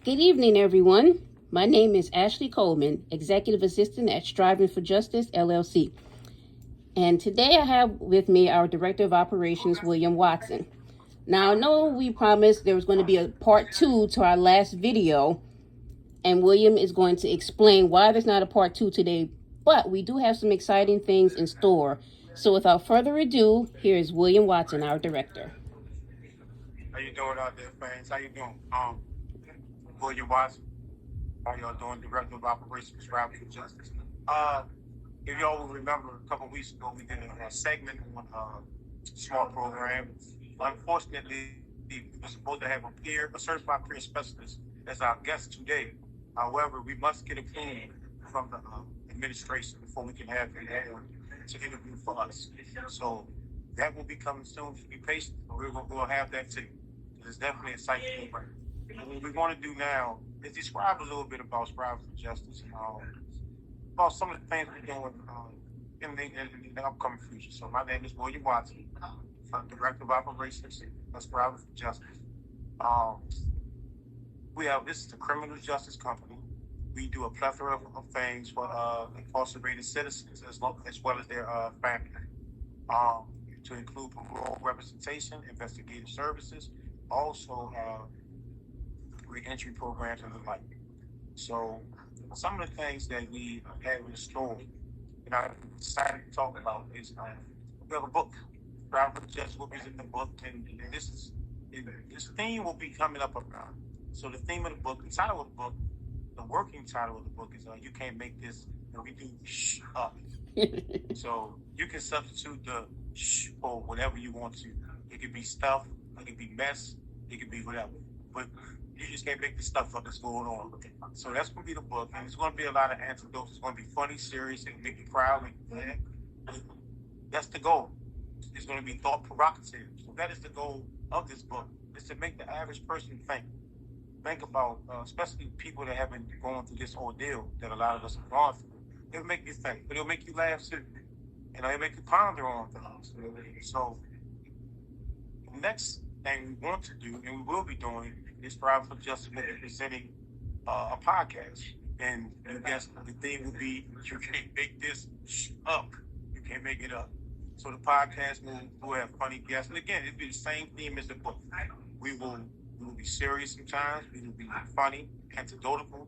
Good evening, everyone. My name is Ashley Coleman, Executive Assistant at Striving for Justice, LLC. And today I have with me our Director of Operations, William Watson. Now, I know we promised there was going to be a part 2 to our last video, and William is going to explain why there's not a part 2 today, but we do have some exciting things in store. So without further ado, here is William Watson, our Director. How you doing out there, fans? How you doing? William Watson. How y'all doing? Director of Operations, Striving for Justice. If y'all will remember, a couple of weeks ago, we did a segment on SMART program. Unfortunately, we were supposed to have a certified peer specialist as our guest today. However, we must get approval from the administration before we can have him to interview for us. So that will be coming soon. Be patient. We'll have that too. It's definitely a exciting program. And what we want to do now is describe a little bit about Striving for Justice and about some of the things we're doing in the upcoming future. So my name is William Watson. I'm Director of Operations at Striving for Justice. This is a criminal justice company. We do a plethora of things for incarcerated citizens as well as their family. To include parole representation, investigative services, also re-entry programs and the like. So some of the things that we have in store and I decided to talk about is we have a book. Striving for Justice will be in the book, and this theme will be coming up around. So the theme of the book, the title of the book, the working title of the book is You Can't Make This, and we do up. So you can substitute the or whatever you want to. It could be stuff, it could be mess, it could be whatever. But you just can't make the stuff up that's going on. So that's going to be the book, and it's going to be a lot of anecdotes. It's going to be funny, serious, and make you proud, make you glad. That's the goal. It's going to be thought provocative. So that is the goal of this book, is to make the average person think. Think about, especially people that have been going through this ordeal that a lot of us have gone through. It'll make you think, but it'll make you laugh too. And it'll make you ponder on things. So the next thing we want to do, and we will be doing, is Striving for Justice will be presenting a podcast. And I guess the theme will be, you can't make this up. You can't make it up. So the podcast will have funny guests. And again, it'll be the same theme as the book. We will be serious sometimes. We will be funny, anecdotal,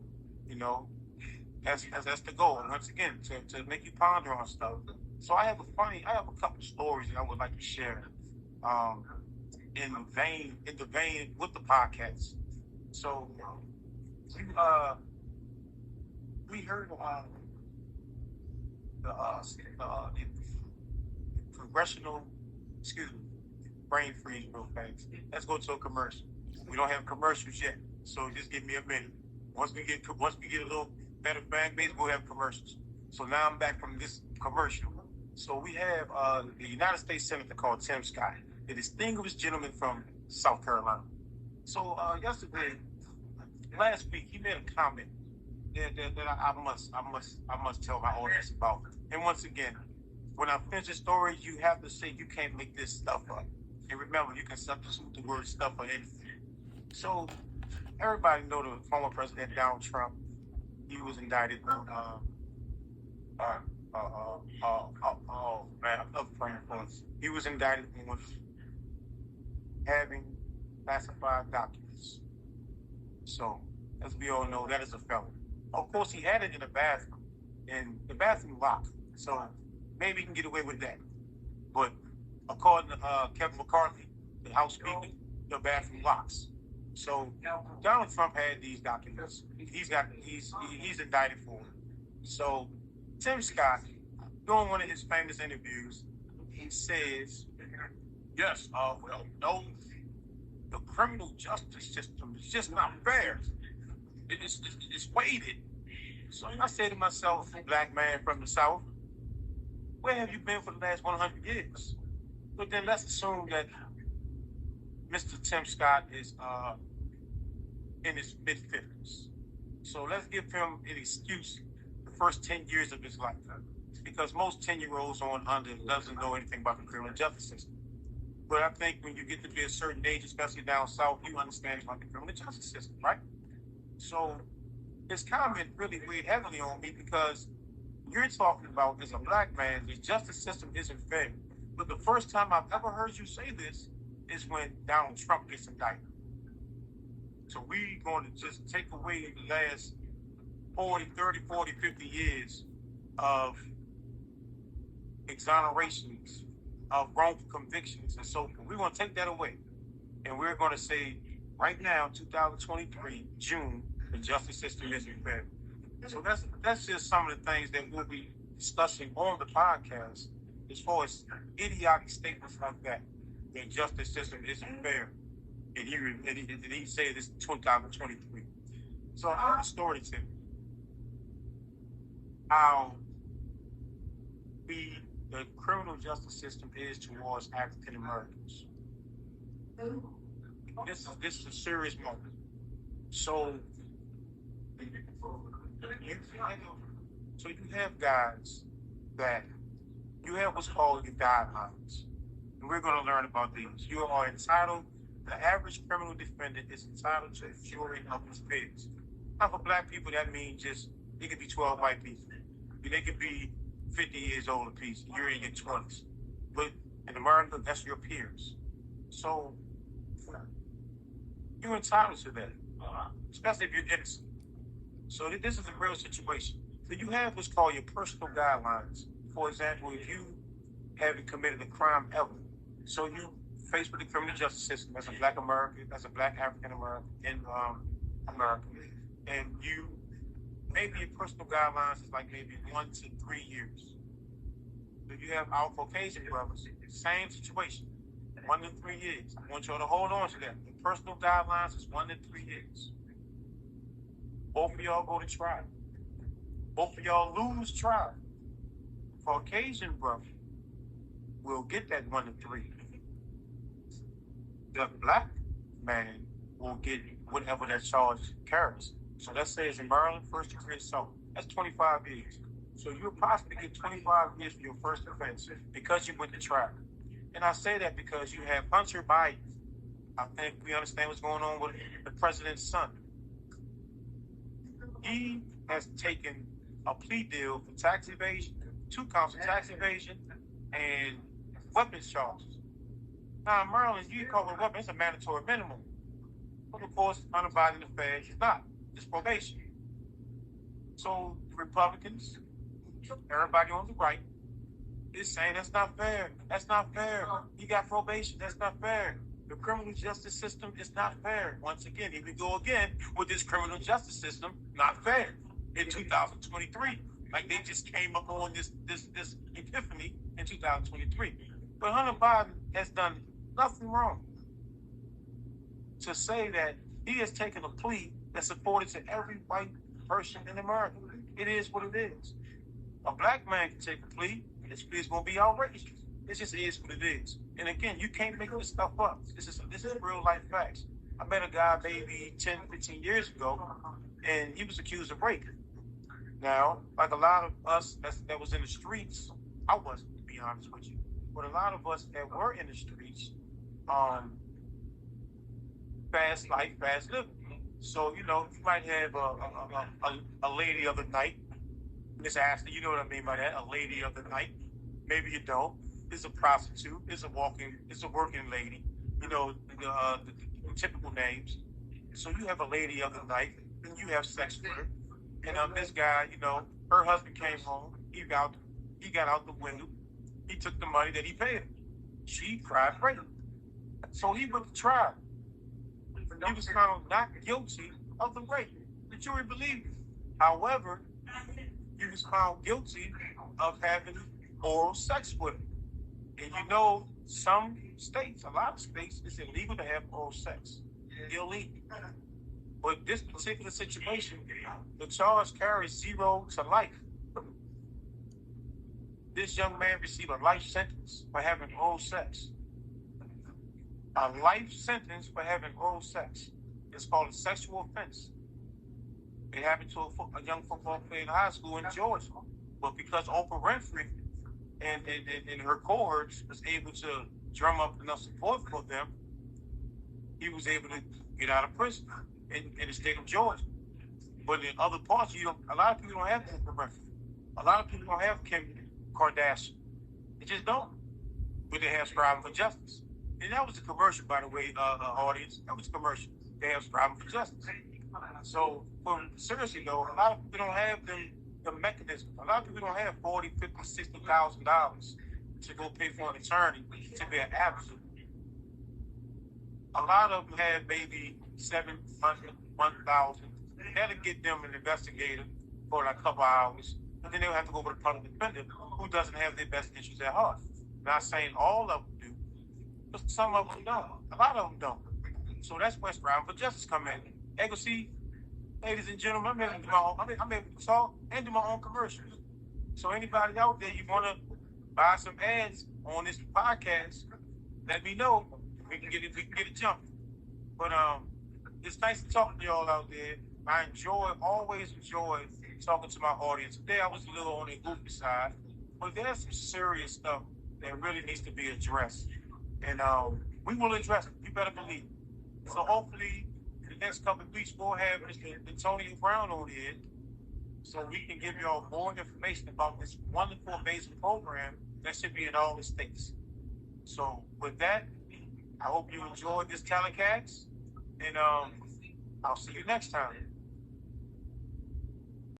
That's the goal. And once again, to make you ponder on stuff. So I have a couple of stories that I would like to share in the vein with the podcast. So we heard the congressional, brain freeze real fast. Let's go to a commercial. We don't have commercials yet, so just give me a minute. Once we get a little better fan base, we'll have commercials. So now I'm back from this commercial. So we have the United States Senator called Tim Scott, a distinguished gentleman from South Carolina. So last week, he made a comment that I must tell my audience about. And once again, when I finish the story, you have to say you can't make this stuff up. And remember, you can substitute the word stuff for anything. So everybody know the former President Donald Trump. He was indicted on he was indicted on having classified documents. So, as we all know, that is a felony. Of course, he had it in the bathroom, and the bathroom locked. So maybe he can get away with that. But according to Kevin McCarthy, the House Speaker, the bathroom locks. So Donald Trump had these documents. He's indicted for them. So Tim Scott, during one of his famous interviews, he says, yes, no, the criminal justice system is just not fair. It's weighted. So I say to myself, black man from the South, where have you been for the last 100 years? But then let's assume that Mr. Tim Scott is in his mid-50s. So let's give him an excuse the first 10 years of his life. Because most 10-year-olds on under doesn't know anything about the criminal justice system. But I think when you get to be a certain age, especially down south, you understand about the criminal justice system, right? So this comment really weighed heavily on me because you're talking about, as a black man, the justice system isn't fair. But the first time I've ever heard you say this is when Donald Trump gets indicted. So we going to just take away the last 40, 30, 40, 50 years of exonerations, of wrongful convictions, and so forth. We're going to take that away. And we're going to say, right now, 2023, June, the justice system isn't fair. So that's just some of the things that we'll be discussing on the podcast as far as idiotic statements like that. The justice system isn't fair. And he said it's 2023. So I have a story to how the criminal justice system is towards African Americans. This is a serious moment. So you have guys that you have what's called the guidelines. And we're going to learn about these. You are entitled, the average criminal defendant is entitled to a jury of his peers. Now for black people, that means just, it could be 12 white people. They could be 50 years old apiece. You're in your 20s. But in America, that's your peers. So you're entitled to that, especially if you're innocent. So this is a real situation. So you have what's called your personal guidelines. For example, if you haven't committed a crime ever, so you faced with the criminal justice system as a black American, as a black African American in America, and you maybe your personal guidelines is like maybe 1 to 3 years. So you have our Caucasian brothers, same situation, 1 to 3 years. I want y'all to hold on to that. The personal guidelines is 1 to 3 years. Both of y'all go to trial. Both of y'all lose trial. Caucasian brother will get that 1 to 3. The black man will get whatever that charge carries. So let's say it's in Maryland, first degree assault. That's 25 years. So you'll possibly get 25 years for your first offense because you went to trial. And I say that because you have Hunter Biden. I think we understand what's going on with the president's son. He has taken a plea deal for tax evasion, 2 counts of tax evasion, and weapons charges. Now in Maryland, you call it a weapon, it's a mandatory minimum. But of course, Hunter Biden, the Fed, is not. It's probation. So the Republicans, everybody on the right, is saying that's not fair. That's not fair. He got probation. That's not fair. The criminal justice system is not fair. Once again, here we go again with this criminal justice system not fair in 2023. Like they just came up on this epiphany in 2023. But Hunter Biden has done nothing wrong. To say that he has taken a plea that's afforded to every white person in America. It is what it is. A black man can take a plea, and his plea is going to be outrageous. It just is what it is. And again, you can't make this stuff up. This is real life facts. I met a guy maybe 10, 15 years ago, and he was accused of rape. Now, like a lot of us that was in the streets, I wasn't, to be honest with you, but a lot of us that were in the streets, fast life, fast living. So, you know, you might have a lady of the night, Miss Ashley, you know what I mean by that, a lady of the night. Maybe you don't. It's a prostitute, it's a working lady, you know, the typical names. So you have a lady of the night, and you have sex with her. And this guy, you know, her husband came home, he got out the window, he took the money that he paid her. She cried rape. So he went to trial. He was found not guilty of the rape. The jury believed him. However, he was found guilty of having oral sex with her. And you know, some states, a lot of states, it's illegal to have oral sex. Illegal. But this particular situation, the charge carries 0 to life. This young man received a life sentence for having oral sex. A life sentence for having oral sex. It's called a sexual offense. It happened to a young football player in high school in Georgia. But because Oprah Winfrey and her cohorts was able to drum up enough support for them, he was able to get out of prison in the state of Georgia. But in other parts, you don't. A lot of people don't have that commercial. A lot of people don't have Kim Kardashian. They just don't. But they have Striving for Justice. And that was a commercial, by the way, audience. That was a commercial. They have Striving for Justice. So, seriously though, a lot of people don't have the mechanism. A lot of people don't have $40,000, $50,000, $60,000 to go pay for an attorney to be an advocate. A lot of them have maybe $700, $1,000. That'll get them an investigator for like a couple hours, and then they'll have to go with a public defender who doesn't have their best interests at heart. Not saying all of them do, but some of them don't. A lot of them don't. So that's where Striving for Justice come in. Hey, go see, ladies and gentlemen, I'm able to talk and do my own commercials. So anybody out there, you want to buy some ads on this podcast, let me know. We can get it jumping. But it's nice to talk to y'all out there. I always enjoy talking to my audience. Today I was a little on the goofy side, but there's some serious stuff that really needs to be addressed. And we will address it. You better believe it. So hopefully in the next couple of weeks we'll have Mr. Antonio Brown on here so we can give y'all more information about this wonderful, amazing program that should be in all the states. So with that, I hope you enjoyed this telecast, and I'll see you next time.